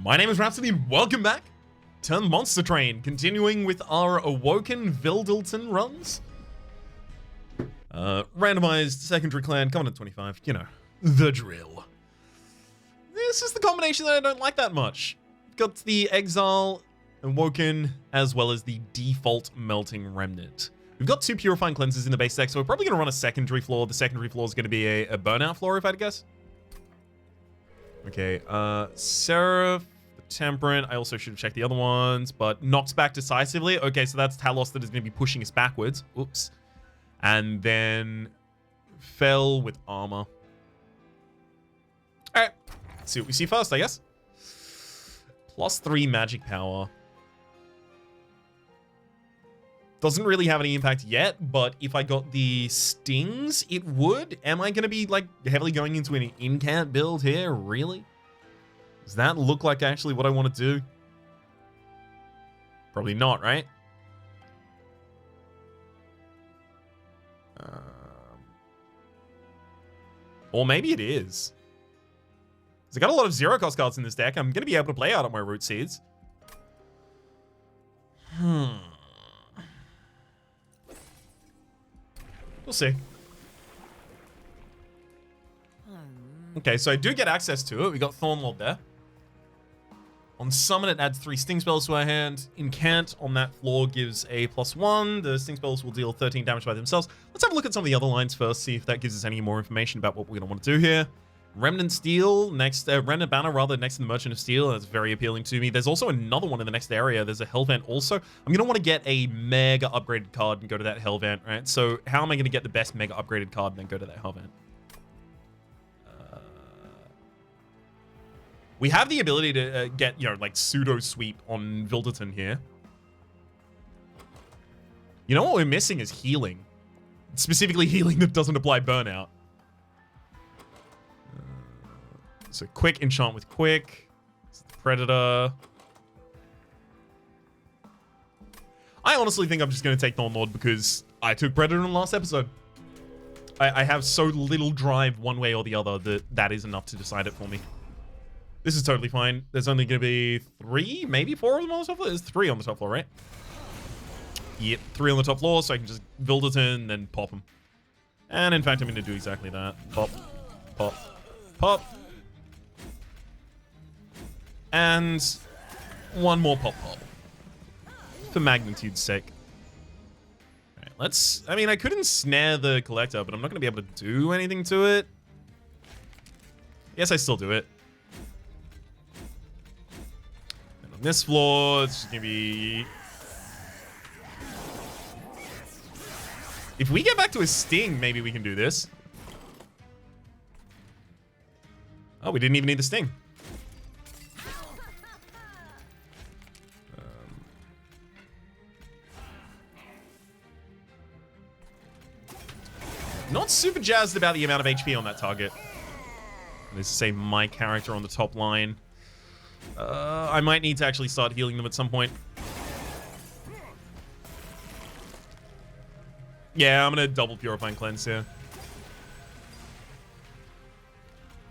My name is Rhapsody and welcome back to Monster Train, continuing with our Awoken Vildleton runs. Randomized secondary clan, coming at 25, you know, the drill. This is the combination that I don't like that much. Got the Exile, Awoken, as well as the default Melting Remnant. We've got two Purifying Cleanses in the base deck, so we're probably going to run a secondary floor. The secondary floor is going to be a Burnout floor, if I had to guess. Okay, Seraph, the Temperate. I also should have checked the other ones, but knocks back decisively. Okay, so that's Talos that is going to be pushing us backwards. Oops. And then Fell with Armor. Alright, let's see what we see first, I guess. +3 magic power. Doesn't really have any impact yet, but if I got the stings, it would. Am I going to be, like, heavily going into an incant build here? Really? Does that look like actually what I want to do? Probably not, right? Or maybe it is. Because I got a lot of zero-cost cards in this deck. I'm going to be able to play out on my Root Seeds. We'll see. Okay, so I do get access to it. We got Thornlord there. On summon, it adds 3 sting spells to our hand. Incant on that floor gives a +1. The sting spells will deal 13 damage by themselves. Let's have a look at some of the other lines first, see if that gives us any more information about what we're going to want to do here. Remnant Steel, next, Remnant Banner, rather, next to the Merchant of Steel. That's very appealing to me. There's also another one in the next area. There's a Hellvent also. I'm going to want to get a mega upgraded card and go to that Hellvent, right? So how am I going to get the best mega upgraded card and then go to that Hellvent? We have the ability to get, you know, like pseudo sweep on Vildleton here. You know what we're missing is healing. Specifically healing that doesn't apply burnout. So quick enchant with quick. Predator. I honestly think I'm just going to take Thornlord because I took Predator in the last episode. I have so little drive one way or the other that is enough to decide it for me. This is totally fine. There's only going to be 3, maybe 4 of them on the top floor. There's 3 on the top floor, right? Yep, 3 on the top floor, so I can just Vildleton, then pop them. And in fact, I'm going to do exactly that. Pop, pop, pop. And one more pop pop. For magnitude's sake. Alright, let's... I mean, I couldn't snare the Collector, but I'm not going to be able to do anything to it. Yes, I still do it. This floor, it's just gonna be... If we get back to a sting, maybe we can do this. Oh, we didn't even need the sting. Not super jazzed about the amount of HP on that target. Let's say my character on the top line. I might need to actually start healing them at some point. Yeah, I'm going to double Purifying Cleanse here.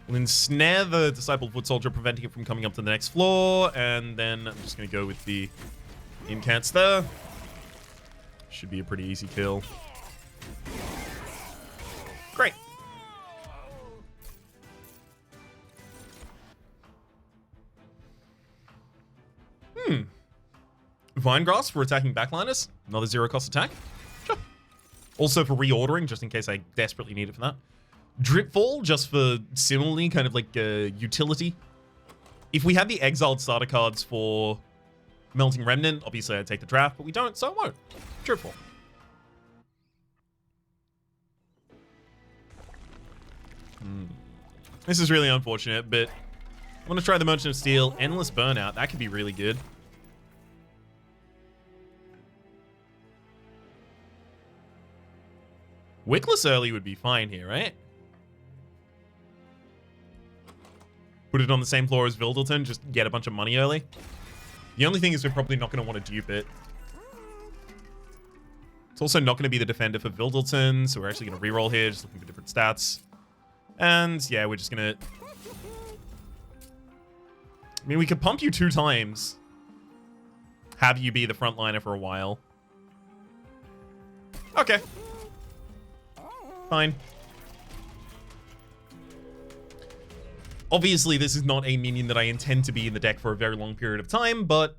And then snare the Disciple Foot Soldier, preventing it from coming up to the next floor. And then I'm just going to go with the Incants there. Should be a pretty easy kill. Great. Vinegrass for attacking backliners. Another zero-cost attack. Sure. Also for reordering, just in case I desperately need it for that. Dripfall, just for similarly kind of like utility. If we had the exiled starter cards for Melting Remnant, obviously I'd take the draft, but we don't, so I won't. Dripfall. This is really unfortunate, but I'm going to try the Merchant of Steel. Endless Burnout. That could be really good. Wickless early would be fine here, right? Put it on the same floor as Vildleton, just get a bunch of money early. The only thing is we're probably not going to want to dupe it. It's also not going to be the defender for Vildleton, so we're actually going to reroll here, just looking for different stats. And yeah, we're just going to I mean, we could pump you 2 times. Have you be the frontliner for a while. Okay. Fine. Obviously, this is not a minion that I intend to be in the deck for a very long period of time, but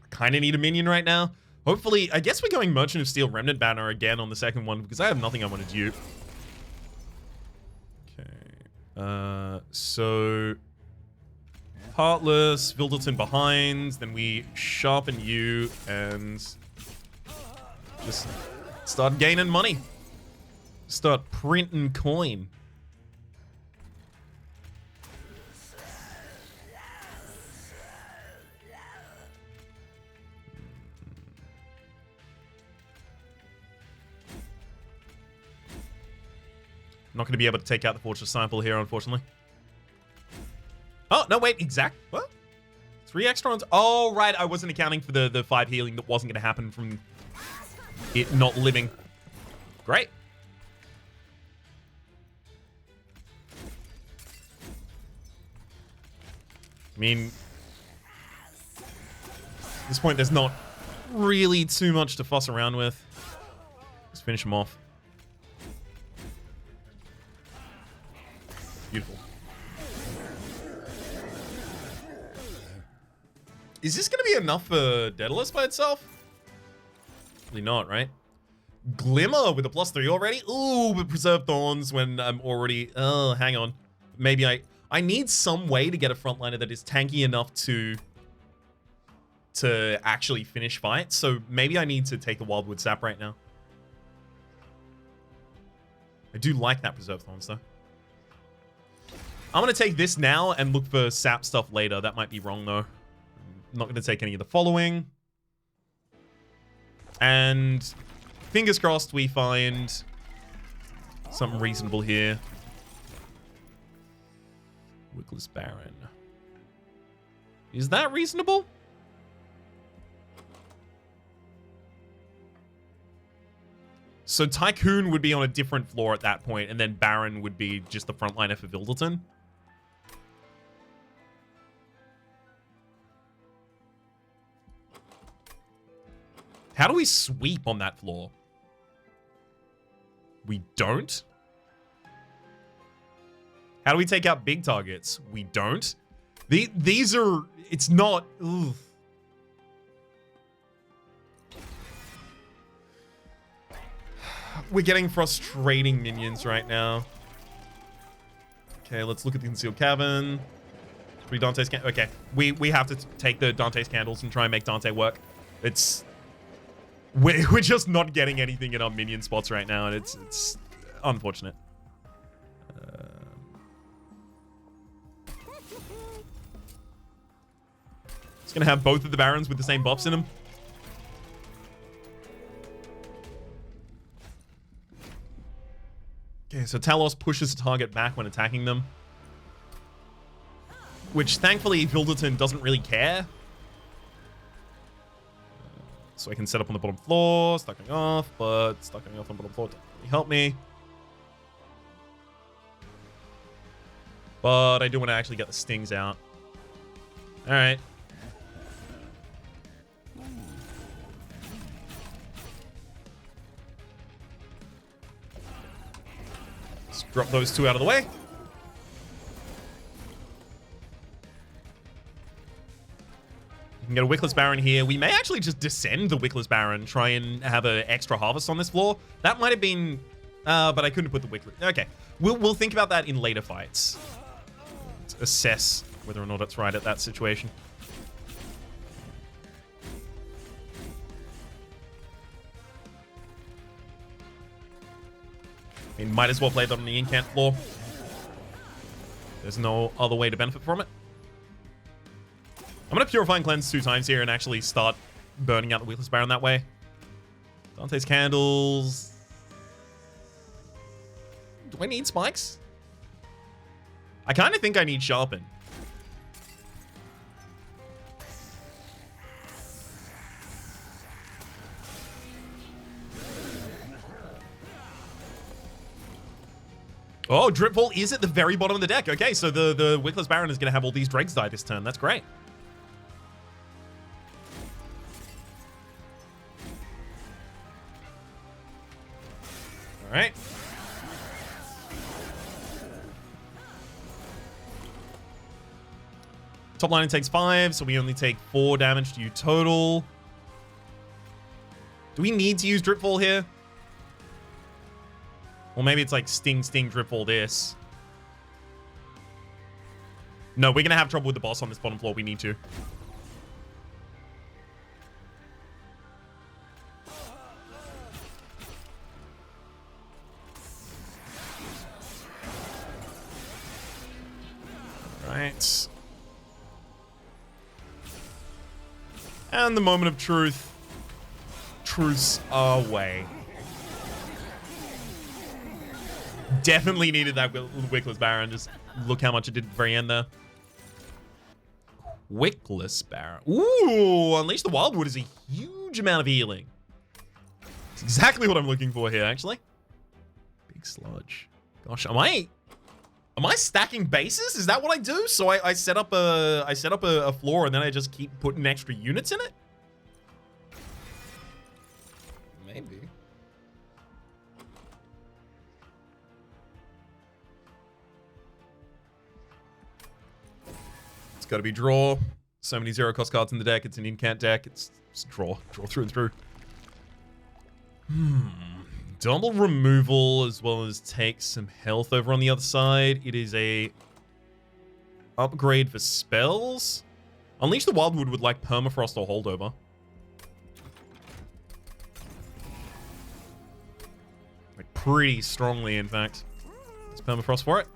I kind of need a minion right now. Hopefully, I guess we're going Merchant of Steel Remnant Banner again on the second one because I have nothing I want to dupe. Okay. So Heartless, Vilderton behind, then we sharpen you and just start gaining money. Start printing coin. Not going to be able to take out the Fortress Sample here, unfortunately. Oh, no, wait, exact. What? 3 extra ones? Oh, right, I wasn't accounting for the 5 healing that wasn't going to happen from it not living. Great. I mean, at this point, there's not really too much to fuss around with. Just finish him off. Beautiful. Is this going to be enough for Daedalus by itself? Probably not, right? Glimmer with a +3 already? Ooh, but Preserved Thorns when I'm already... Oh, hang on. Maybe I need some way to get a frontliner that is tanky enough to actually finish fights. So maybe I need to take the Wildwood Sap right now. I do like that Preserved Thorns, though. I'm going to take this now and look for sap stuff later. That might be wrong, though. I'm not going to take any of the following. And fingers crossed we find something reasonable here. Wickless Baron. Is that reasonable? So Tycoon would be on a different floor at that point, and then Baron would be just the frontliner for Vilderton. How do we sweep on that floor? We don't? How do we take out big targets? We don't. These are... It's not... Ugh. We're getting frustrating minions right now. Okay, let's look at the Concealed Cavern. 3 Dante's Candles. Okay, we have to take the Dante's Candles and try and make Dante work. It's... We're just not getting anything in our minion spots right now, and it's unfortunate. It's gonna have both of the Barons with the same buffs in them. Okay, so Talos pushes the target back when attacking them. Which, thankfully, Vilderton doesn't really care. So I can set up on the bottom floor, stacking off, but stacking off on the bottom floor doesn't really help me. But I do want to actually get the stings out. Alright. Let's drop those 2 out of the way. We can get a Wickless Baron here. We may actually just descend the Wickless Baron, try and have an extra harvest on this floor. That might have been... but I couldn't put the Wickless... Okay. We'll think about that in later fights. To assess whether or not it's right at that situation. I mean, might as well play that on the incant floor. There's no other way to benefit from it. I'm going to Purify and Cleanse 2 times here and actually start burning out the Wickless Baron that way. Dante's Candles. Do I need spikes? I kind of think I need Sharpen. Oh, Dripfall is at the very bottom of the deck. Okay, so the Wickless Baron is going to have all these dregs die this turn. That's great. All right. Top line takes 5, so we only take 4 damage to you total. Do we need to use Dripfall here? Or maybe it's like Sting, Dripfall this. No, we're going to have trouble with the boss on this bottom floor. We need to. Right. And the moment of truth. Truth's away. Definitely needed that Wickless Baron. Just look how much it did at the very end there. Wickless Baron. Ooh, Unleash the Wildwood is a huge amount of healing. It's exactly what I'm looking for here, actually. Big sludge. Gosh, am I stacking bases? Is that what I do? So I set up a floor and then I just keep putting extra units in it? Maybe. It's got to be draw. So many 0-cost cards in the deck. It's an incant deck. It's draw through and through. Double removal as well as take some health over on the other side. It is a upgrade for spells. Unleash the Wildwood with like Permafrost or Holdover. Like pretty strongly, in fact. Let's Permafrost for it.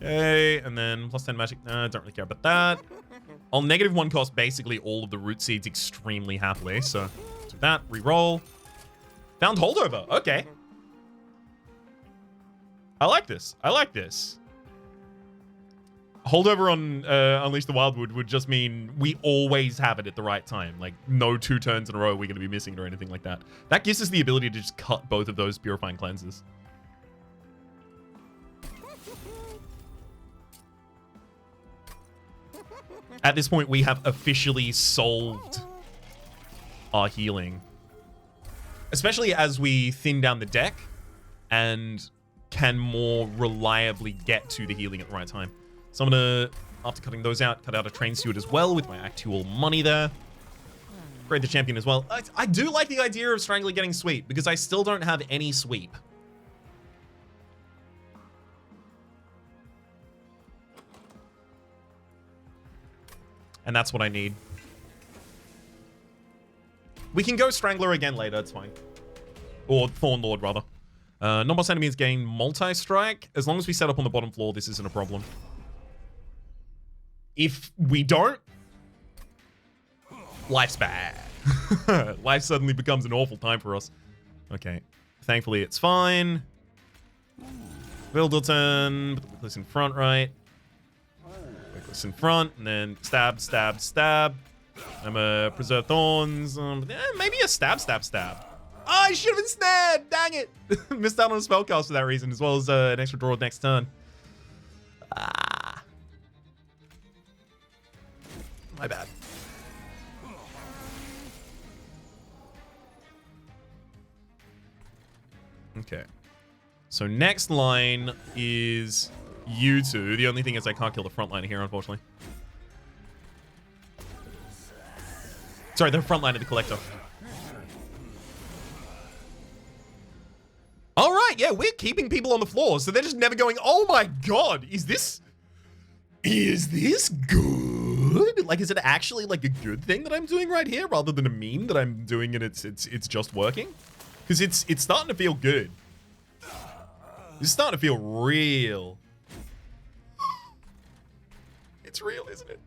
Okay, and then plus 10 magic. Nah, don't really care about that. I'll -1 cost basically all of the root seeds extremely happily. So do that, re-roll. Found Holdover. Okay. I like this. I like this. Holdover on Unleash the Wildwood would just mean we always have it at the right time. Like, no 2 turns in a row we're going to be missing it or anything like that. That gives us the ability to just cut both of those Purifying Cleanses. At this point, we have officially solved our healing. Especially as we thin down the deck and can more reliably get to the healing at the right time. So I'm going to, after cutting those out, cut out a Train Steward as well with my actual money there. Upgrade the champion as well. I do like the idea of Strangler getting sweep because I still don't have any sweep. And that's what I need. We can go Strangler again later, it's fine. Or Thorn Lord, rather. Non-boss enemies gain multi-strike. As long as we set up on the bottom floor, this isn't a problem. If we don't, life's bad. Life suddenly becomes an awful time for us. Okay. Thankfully, it's fine. Wildleton, put the Wickless in front, right? Wickless in front, and then stab, stab, stab. I'm a Preserve Thorns. Maybe a stab, stab, stab. Oh, I should have been snared! Dang it! Missed out on a spellcast for that reason, as well as an extra draw next turn. Ah. My bad. Okay. So next line is you two. The only thing is I can't kill the front line here, unfortunately. Sorry, the front line of the Collector. All right, yeah, we're keeping people on the floor, so they're just never going, oh my god, is this good? Like, is it actually like a good thing that I'm doing right here rather than a meme that I'm doing and it's just working? Because it's starting to feel good. It's starting to feel real. It's real, isn't it?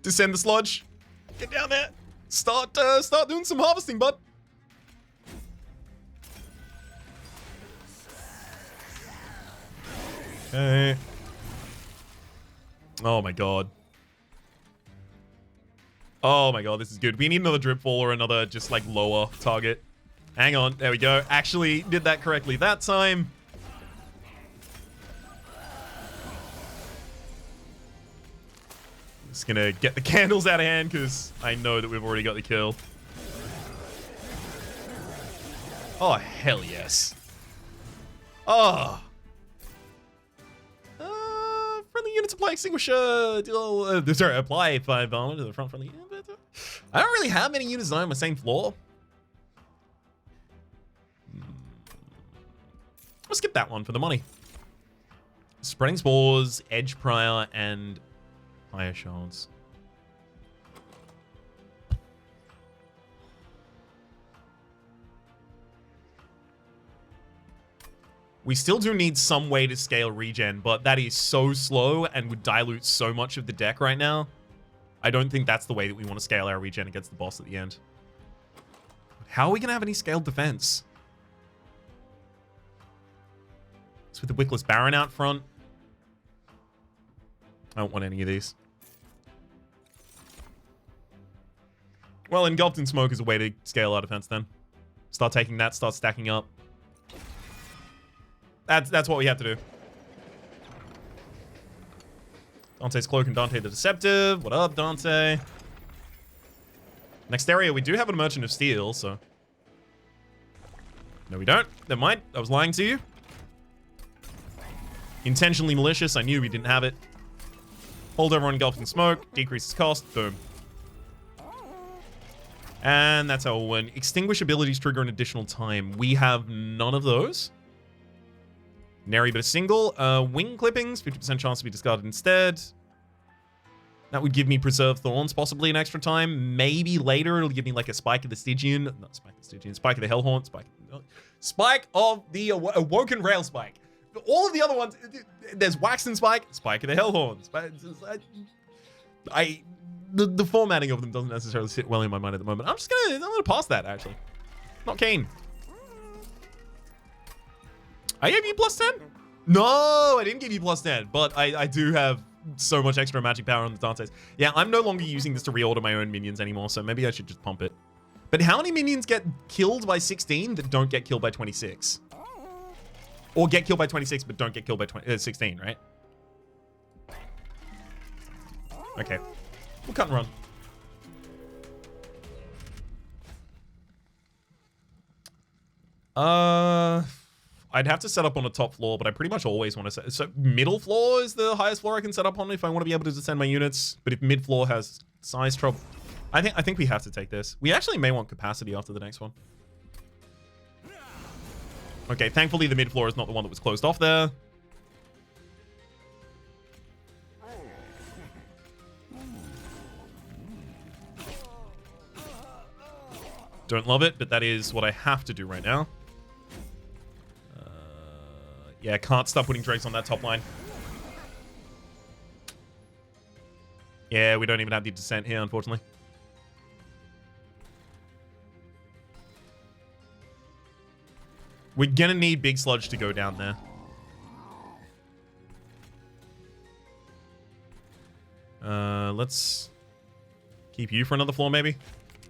Descend the sludge. Get down there. Start doing some harvesting, bud. Okay. Oh my god. Oh my god, this is good. We need another drip fall or another just like lower target. Hang on, there we go. Actually did that correctly that time. Just gonna get the candles out of hand because I know that we've already got the kill. Oh, hell yes. Oh. Friendly units apply extinguisher. Sorry, apply 5 armor to the front friendly unit. I don't really have many units on the same floor. I'll skip that one for the money. Spreading spores, edge prior, and fire shards. We still do need some way to scale regen, but that is so slow and would dilute so much of the deck right now. I don't think that's the way that we want to scale our regen against the boss at the end. How are we going to have any scaled defense? It's with the Wickless Baron out front. I don't want any of these. Well, Engulfed in Smoke is a way to scale our defense then. Start taking that, start stacking up. That's what we have to do. Dante's Cloak and Dante the Deceptive. What up, Dante? Next area, we do have a Merchant of Steel, so... No, we don't. Never mind. I was lying to you. Intentionally malicious. I knew we didn't have it. Hold everyone engulfed in smoke. Decreases cost. Boom. And that's how it went. Extinguish abilities trigger an additional time. We have none of those. Nary but a single. Wing clippings, 50% chance to be discarded instead. That would give me Preserved Thorns, possibly an extra time. Maybe later it'll give me like a Spike of the Stygian. Not Spike of the Stygian. Spike of the Hellhorn. Spike of the Awoken Rail Spike. All of the other ones, there's Waxen Spike, Spike of the Hellhorn. The formatting of them doesn't necessarily sit well in my mind at the moment. I'm gonna pass that, actually. Not keen. I gave you +10? No, I didn't give you +10, but I do have so much extra magic power on the Dantes. Yeah, I'm no longer using this to reorder my own minions anymore, so maybe I should just pump it. But how many minions get killed by 16 that don't get killed by 26? Or get killed by 26 but don't get killed by 16, right? Okay. We'll cut and run. I'd have to set up on a top floor, but I pretty much always want to set... So middle floor is the highest floor I can set up on if I want to be able to descend my units. But if mid floor has size trouble... I think we have to take this. We actually may want capacity after the next one. Okay, thankfully the mid floor is not the one that was closed off there. Don't love it, but that is what I have to do right now. Yeah, can't stop putting drakes on that top line. Yeah, we don't even have the descent here, unfortunately. We're gonna need Big Sludge to go down there. Let's keep you for another floor, maybe.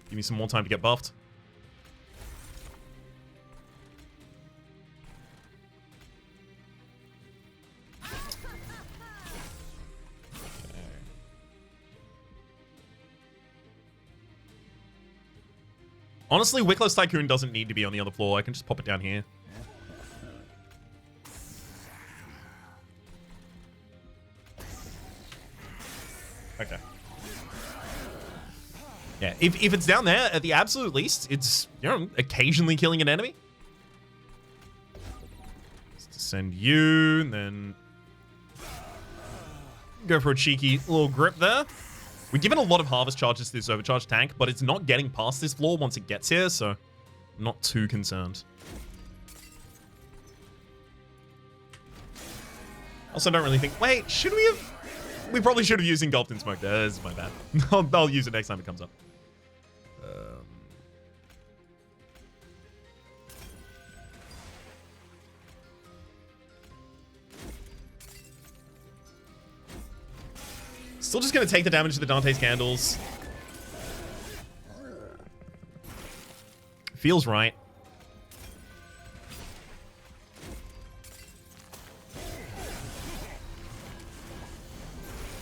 Give me some more time to get buffed. Honestly, Wickless Tycoon doesn't need to be on the other floor. I can just pop it down here. Okay. Yeah, if it's down there, at the absolute least, it's, you know, occasionally killing an enemy. Let's descend you, and then go for a cheeky little grip there. We're given a lot of harvest charges to this overcharge tank, but it's not getting past this floor once it gets here, so I'm not too concerned. Also, don't really think... Wait, should we have... We probably should have used Engulfed in Smoke there. This is my bad. I'll use it next time it comes up. Still just going to take the damage to the Dante's Candles. Feels right.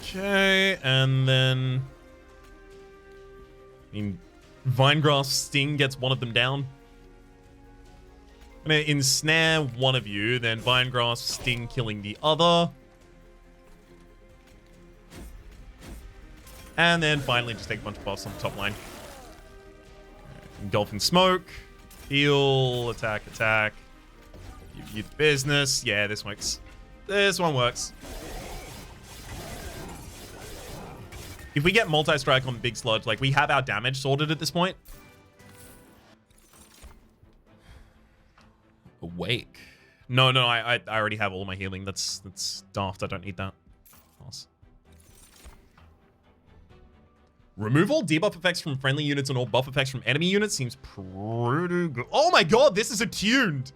Okay, and then... I mean, Vinegrass Sting gets one of them down. I'm gonna ensnare one of you, then Vinegrass Sting killing the other. And then finally just take a bunch of buffs on the top line. Engulfing Smoke. Heal, attack, attack. Give you the business. Yeah, this works. This one works. If we get multi-strike on Big Sludge, like, we have our damage sorted at this point. Awake. No, I already have all my healing. That's daft. I don't need that. Awesome. Remove all debuff effects from friendly units and all buff effects from enemy units seems pretty good. Oh my god, this is attuned.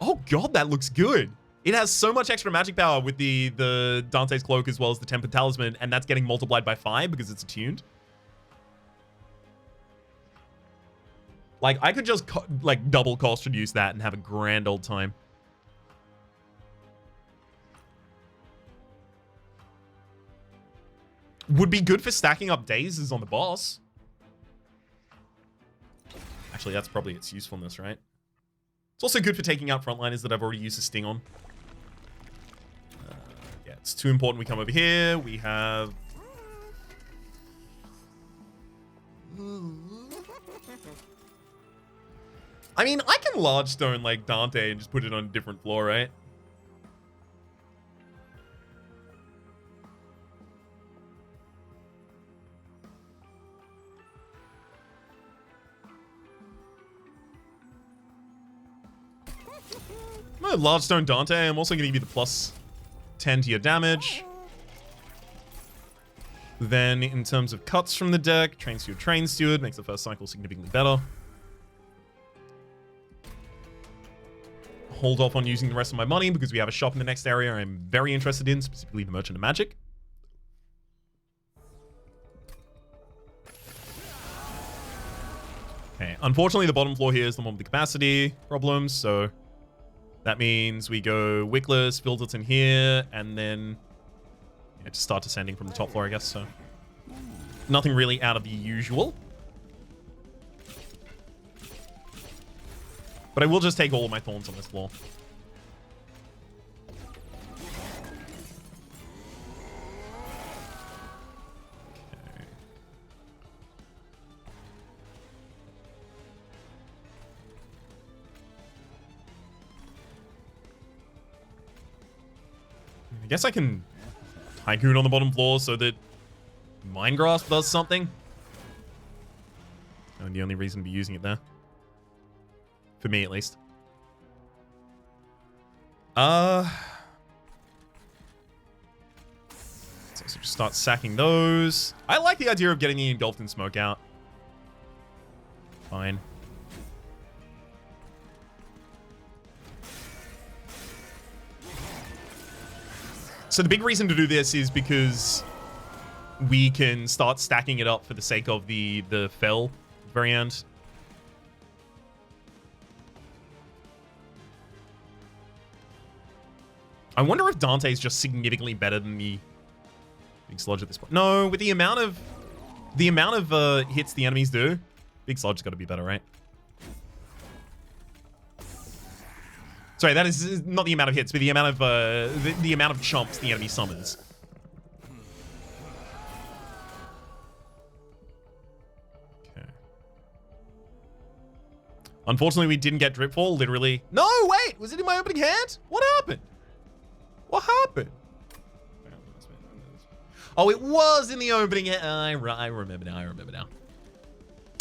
Oh god, that looks good. It has so much extra magic power with the Dante's Cloak as well as the Tempered Talisman, and that's getting multiplied by 5 because it's attuned. Like, I could just, like, double cost reduce that and have a grand old time. Would be good for stacking up dazes on the boss. Actually, that's probably its usefulness, right? It's also good for taking out frontliners that I've already used a sting on. Yeah, it's too important we come over here. We have... I mean, I can large stone like Dante and just put it on a different floor, right? No, large stone Dante. I'm also going to give you the plus 10 to your damage. Then, in terms of cuts from the deck, Train Steward, Train Steward makes the first cycle significantly better. Hold off on using the rest of my money because we have a shop in the next area I'm very interested in, specifically the Merchant of Magic. Okay, unfortunately the bottom floor here is the one with the capacity problems, so that means we go Wickless, Filterton here, and then yeah, just start descending from the top floor, I guess, so nothing really out of the usual. But I will just take all of my thorns on this floor. Okay. I guess I can Tycoon on the bottom floor so that Mind Grasp does something. And the only reason to be using it there. For me, at least. So just start sacking those. I like the idea of getting the Engulfed in Smoke out. Fine. So the big reason to do this is because we can start stacking it up for the sake of the Fell variant. I wonder if Dante is just significantly better than the Big Sludge at this point. No, with the amount of hits the enemies do, Big Sludge's got to be better, right? Sorry, that is not the amount of hits, but the amount of the amount of chomps the enemy summons. Okay. Unfortunately, we didn't get Dripfall. Literally. No, wait, was it in my opening hand? What happened? What happened? Oh, it was in the opening. I remember now. I remember now.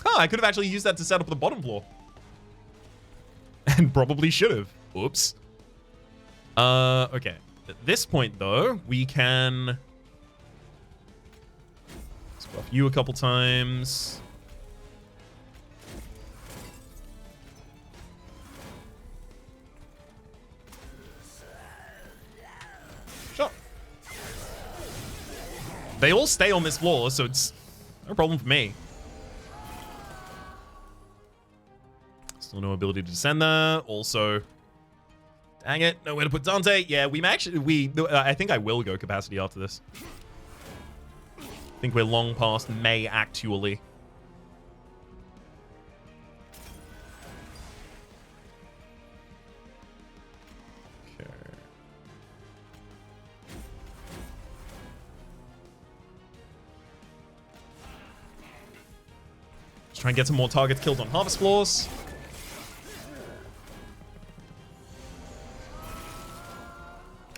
Oh, I could have actually used that to set up the bottom floor. And probably should have. Oops. Okay. At this point, though, we can buff you a couple times. Sure. They all stay on this floor, so it's no problem for me. Still no ability to descend there. Also, dang it, nowhere to put Dante. Yeah, I think I will go capacity after this. I think we're long past May, actually. Okay. Let's try and get some more targets killed on harvest floors.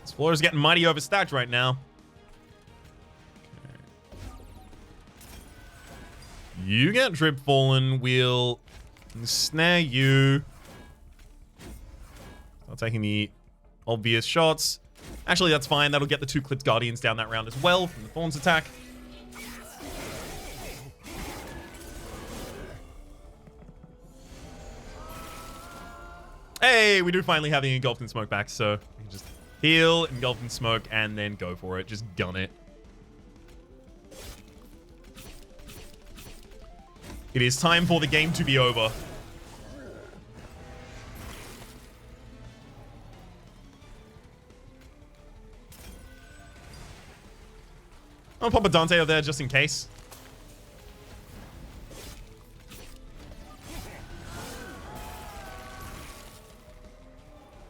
This floor is getting mighty overstacked right now. You get drip fallen, we'll snare you. Start taking the obvious shots. Actually, that's fine. That'll get the 2 clipped guardians down that round as well from the Thorns attack. Hey, we do finally have the Engulfed in Smoke back, so we can just heal, Engulfed in Smoke, and then go for it. Just gun it. It is time for the game to be over. I'll pop a Dante over there just in case.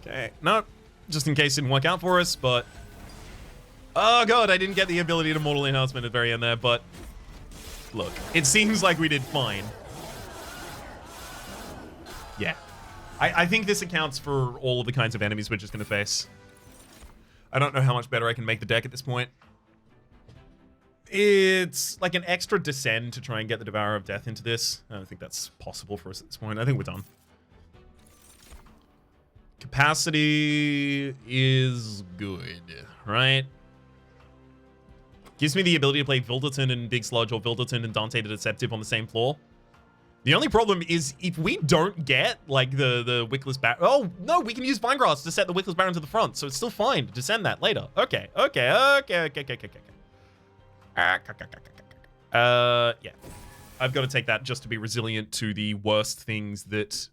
Okay, no, just in case it didn't work out for us, but... Oh god, I didn't get the ability to Mortal Enhancement at the very end there, but... Look, it seems like we did fine. Yeah. I think this accounts for all of the kinds of enemies we're just going to face. I don't know how much better I can make the deck at this point. It's like an extra descend to try and get the Devourer of Death into this. I don't think that's possible for us at this point. I think we're done. Capacity is good, right? Gives me the ability to play Vilderton and Big Sludge or Vilderton and Dante the Deceptive on the same floor. The only problem is if we don't get, like, the Wickless Baron... Oh, no, we can use Vinegrass to set the Wickless Baron to the front, so it's still fine to descend that later. Okay. Yeah. I've got to take that just to be resilient to the worst things that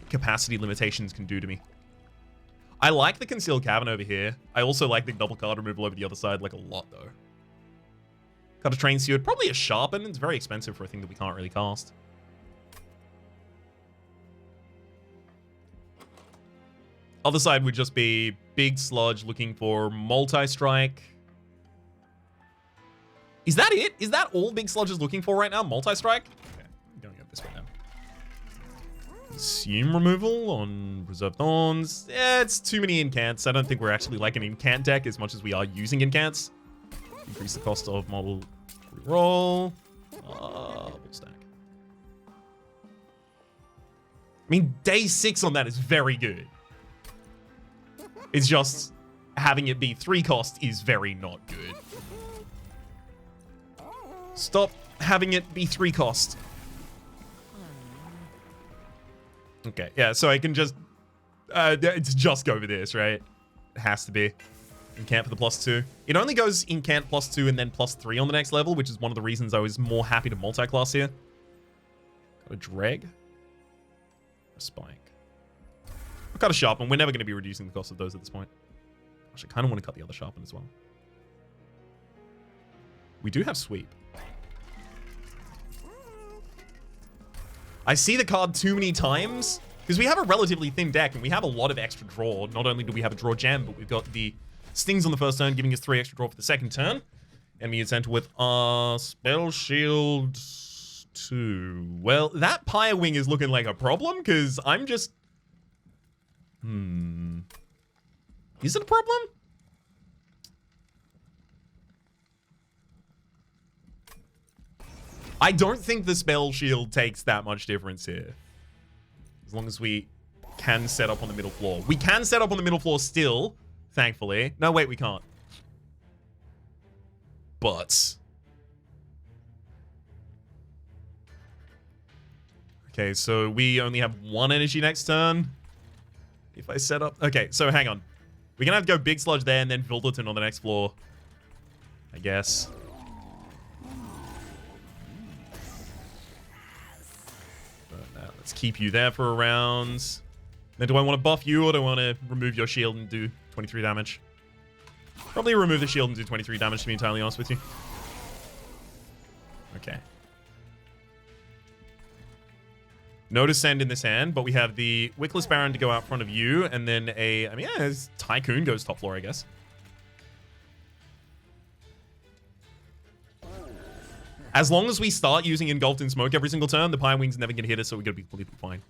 capacity limitations can do to me. I like the Concealed Cavern over here. I also like the double card removal over the other side, like, a lot, though. Got a Train Steward. Probably a Sharpen. It's very expensive for a thing that we can't really cast. Other side would just be Big Sludge looking for Multi-Strike. Is that it? Is that all Big Sludge is looking for right now? Multi-Strike? Okay, I'm going up this way now. Consume removal on Reserve Thorns. Yeah, it's too many incants. I don't think we're actually like an incant deck as much as we are using incants. Increase the cost of model reroll. We'll stack. I mean, day 6 on that is very good. It's just having it be 3 cost is very not good. Stop having it be 3 cost. Okay, yeah, so I can just... it's just go over this, right? It has to be. Incant for the +2. It only goes incant +2 and then +3 on the next level, which is one of the reasons I was more happy to multi-class here. Got a Dreg. A Spike. I've got a Sharpen. We're never going to be reducing the cost of those at this point. Gosh, I kind of want to cut the other Sharpen as well. We do have Sweep. I see the card too many times because we have a relatively thin deck and we have a lot of extra draw. Not only do we have a draw gem, but we've got the Stings on the first turn, giving us 3 extra draw for the second turn. Enemy is entered with Spell Shield 2. Well, that Pyre Wing is looking like a problem because I'm just... Is it a problem? I don't think the Spell Shield takes that much difference here. As long as we can set up on the middle floor. We can set up on the middle floor still, thankfully. No, wait, we can't. But... Okay, so we only have 1 energy next turn. If I set up... Okay, so hang on. We're going to have to go Big Sludge there and then Vilderton on the next floor. I guess. Burn that Let's keep you there for a round. Then do I want to buff you, or do I want to remove your shield and do 23 damage? Probably remove the shield and do 23 damage, to be entirely honest with you. Okay. No Descend in this hand, but we have the Wickless Baron to go out front of you, and then I mean, yeah, Tycoon goes top floor, I guess. As long as we start using Engulfed in Smoke every single turn, the Pine Wing's never going to hit us, so we're going to be completely fine.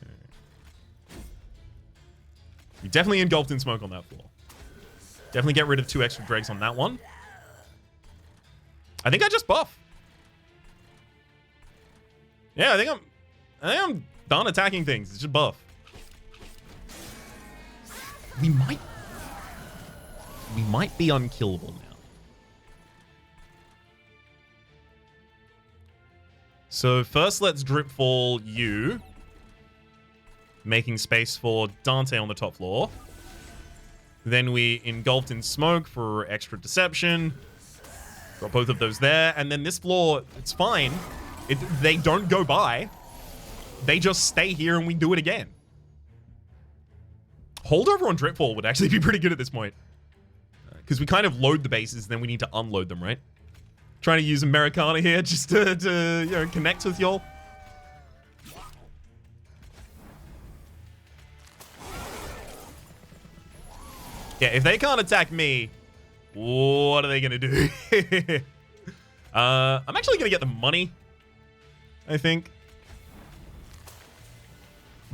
Okay. You definitely Engulfed in Smoke on that floor. Definitely get rid of 2 extra dregs on that one. I think I just buff. Yeah, I think I'm done attacking things. It's just buff. We might be unkillable now. So first let's Dripfall you, making space for Dante on the top floor. Then we Engulfed in Smoke for extra deception. Got both of those there. And then this floor, it's fine. They don't go by. They just stay here and we do it again. Holdover on Dripfall would actually be pretty good at this point. Because we kind of load the bases, then we need to unload them, right? Trying to use Americana here just to you know, connect with y'all. Yeah, if they can't attack me, what are they going to do? I'm actually going to get the money, I think,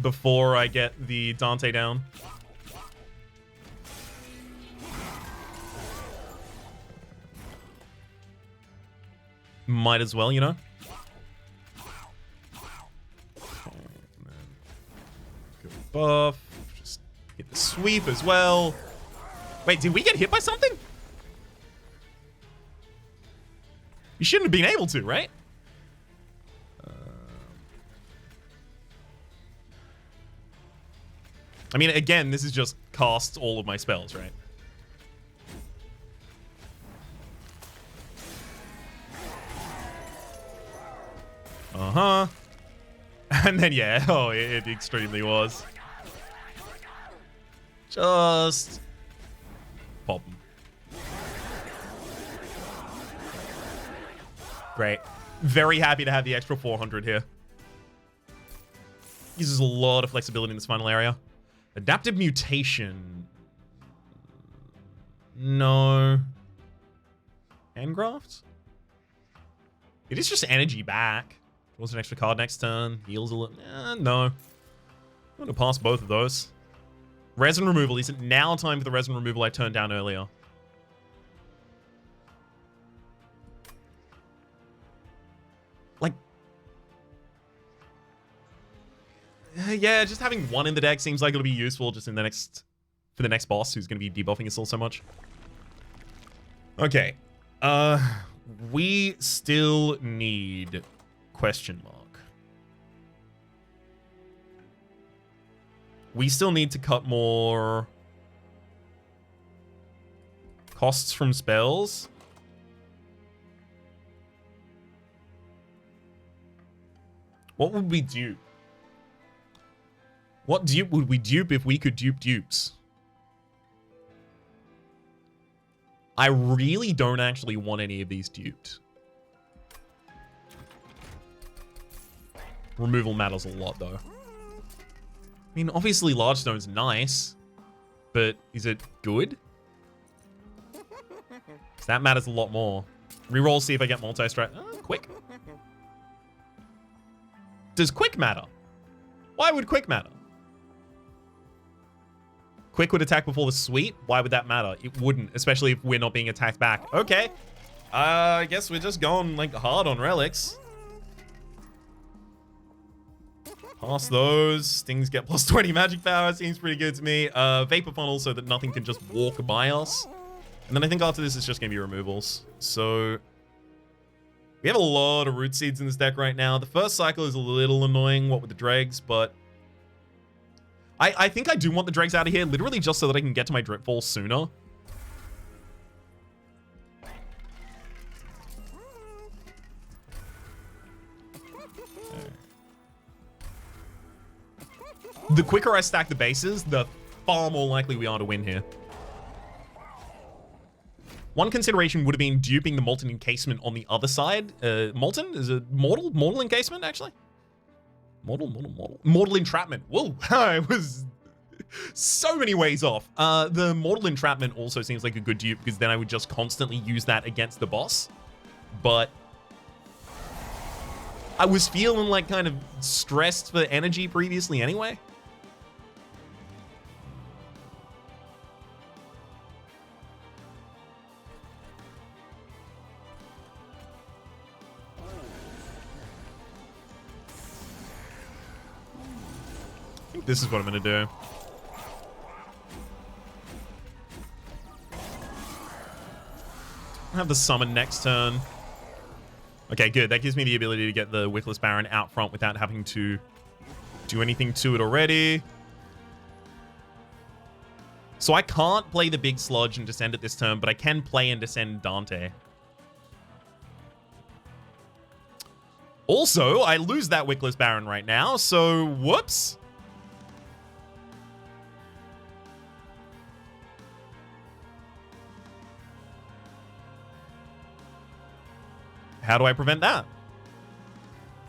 before I get the Dante down. Might as well, you know? Good buff. Just get the sweep as well. Wait, did we get hit by something? You shouldn't have been able to, right? I mean, again, this is just cast all of my spells, right? Uh-huh. And then, yeah, oh, it extremely was. Just pop them. Great. Very happy to have the extra 400 here. Uses a lot of flexibility in this final area. Adaptive Mutation. No. Handgraft? It is just energy back. Draws an extra card next turn. Heals a little. No. I'm going to pass both of those. Resin removal. Is it now time for the resin removal I turned down earlier? Like... yeah, just having one in the deck seems like it'll be useful just in the next... for the next boss who's going to be debuffing us all so much. Okay. We still need... question mark. We still need to cut more costs from spells. What would we dupe? What dupe would we dupe if we could dupe dupes? I really don't actually want any of these duped. Removal matters a lot, though. I mean, obviously, Large Stone's nice, but is it good? 'Cause that matters a lot more. Reroll, see if I get multi-strike. Quick. Does quick matter? Why would quick matter? Quick would attack before the sweep? Why would that matter? It wouldn't, especially if we're not being attacked back. Okay. I guess we're just going, like, hard on relics. Pass those. Things get plus 20 magic power. Seems pretty good to me. Vapor funnel so that nothing can just walk by us. And then I think after this, it's just going to be removals. So we have a lot of root seeds in this deck right now. The first cycle is a little annoying, what with the dregs, but I think I do want the dregs out of here, literally just so that I can get to my Dripfall sooner. The quicker I stack the bases, the far more likely we are to win here. One consideration would have been duping the Molten Encasement on the other side. Molten? Is it Mortal? Mortal Encasement, actually? Mortal Entrapment. Whoa, I was so many ways off. The Mortal Entrapment also seems like a good dupe because then I would just constantly use that against the boss. But I was feeling like kind of stressed for energy previously anyway. I think this is what I'm gonna do. I'll have the summon next turn. Okay, good. That gives me the ability to get the Wickless Baron out front without having to do anything to it already. So I can't play the big sludge and descend it this turn, but I can play and descend Dante. Also, I lose that Wickless Baron right now, so whoops. How do I prevent that?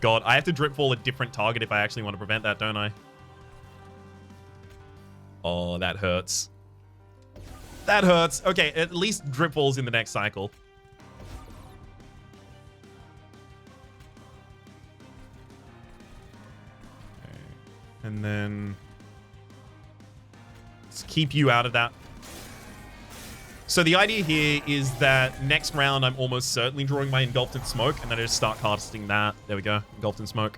God, I have to drip fall a different target if I actually want to prevent that, don't I? Oh, that hurts. That hurts. Okay, at least drip falls in the next cycle. Okay. And then let's keep you out of that. So the idea here is that next round, I'm almost certainly drawing my Engulfed in Smoke, and then I just start casting that. There we go, Engulfed in Smoke.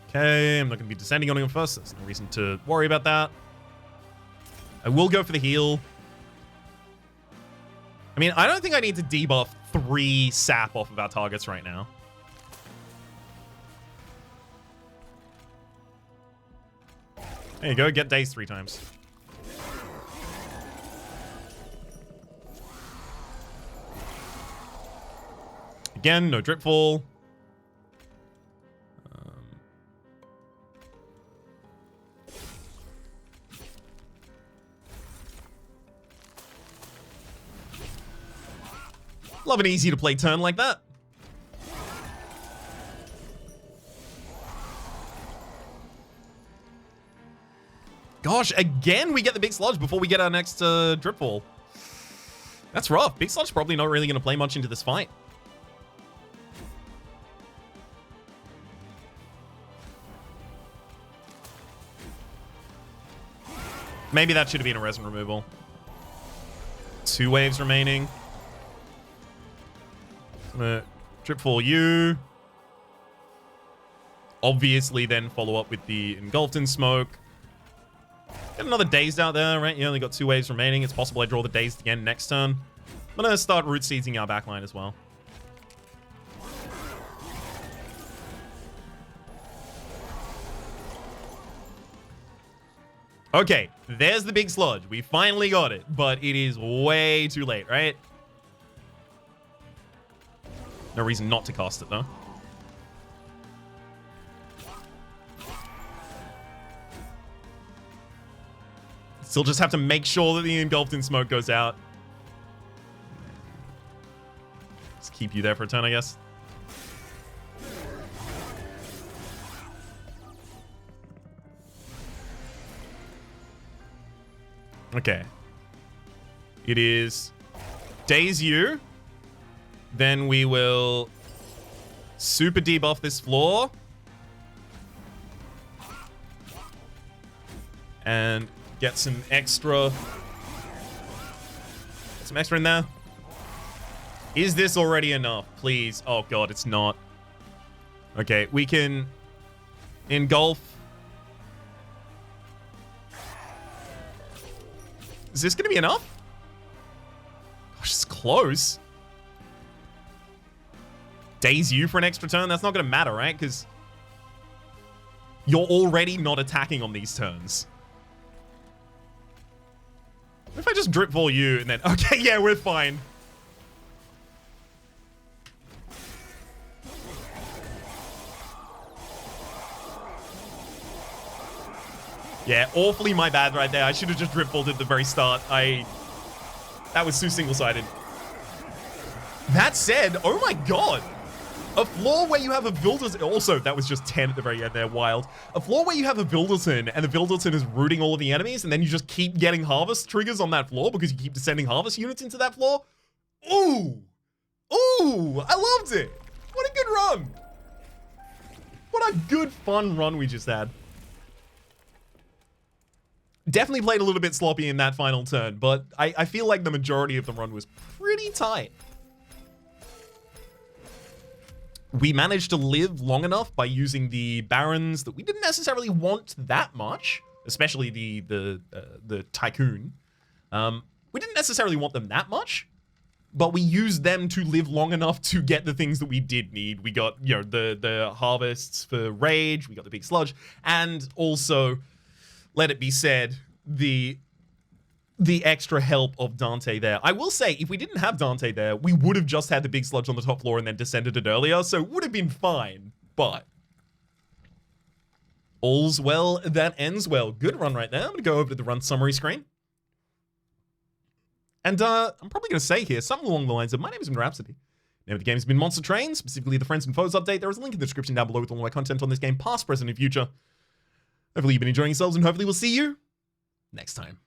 Okay, I'm not going to be descending on him first. There's no reason to worry about that. I will go for the heal. I mean, I don't think I need to debuff 3 sap off of our targets right now. There you go, get dazed 3 times. Again, no drip fall. Love an easy to play turn like that. Gosh, again, we get the big sludge before we get our next drip fall. That's rough. Big sludge's probably not really going to play much into this fight. Maybe that should have been a resin removal. 2 waves remaining. I'm gonna drip fall you. Obviously, then follow up with the Engulfed in Smoke. Get another Dazed out there, right? You only got 2 waves remaining. It's possible I draw the Dazed again next turn. I'm gonna start Root Seizing our backline as well. Okay, there's the big sludge. We finally got it, but it is way too late, right? No reason not to cast it, though. Still just have to make sure that the Engulfed in Smoke goes out. Just keep you there for a turn, I guess. Okay. It is Daze you. Then we will super debuff this floor. And get some extra in there. Is this already enough? Please. Oh god, it's not. Okay, we can engulf. Is this gonna be enough? Gosh, it's close. Daze you for an extra turn? That's not gonna matter, right? Because you're already not attacking on these turns. What if I just drip fall you and then... Okay, yeah, we're fine. Yeah, awfully my bad right there. I should have just drip vaulted at the very start. That was too single-sided. That said, oh my god. A floor where you have a Builderton. Also, that was just 10 at the very end there, wild. A floor where you have a Builderton, and the Builderton is rooting all of the enemies, and then you just keep getting harvest triggers on that floor because you keep descending harvest units into that floor. Ooh. Ooh, I loved it. What a good run. What a good, fun run we just had. Definitely played a little bit sloppy in that final turn, but I feel like the majority of the run was pretty tight. We managed to live long enough by using the barons that we didn't necessarily want that much, especially the tycoon. We didn't necessarily want them that much, but we used them to live long enough to get the things that we did need. We got, you know, the harvests for rage, we got the big sludge, and also, let it be said, the extra help of Dante there. I will say, if we didn't have Dante there, we would have just had the big sludge on the top floor and then descended it earlier, so it would have been fine, but all's well that ends well. Good run right there. I'm going to go over to the run summary screen. And I'm probably going to say here something along the lines of, my name has been Rhapsody. Name of the game has been Monster Train, specifically the Friends and Foes update. There is a link in the description down below with all my content on this game, past, present, and future. Hopefully you've been enjoying yourselves, and hopefully we'll see you next time.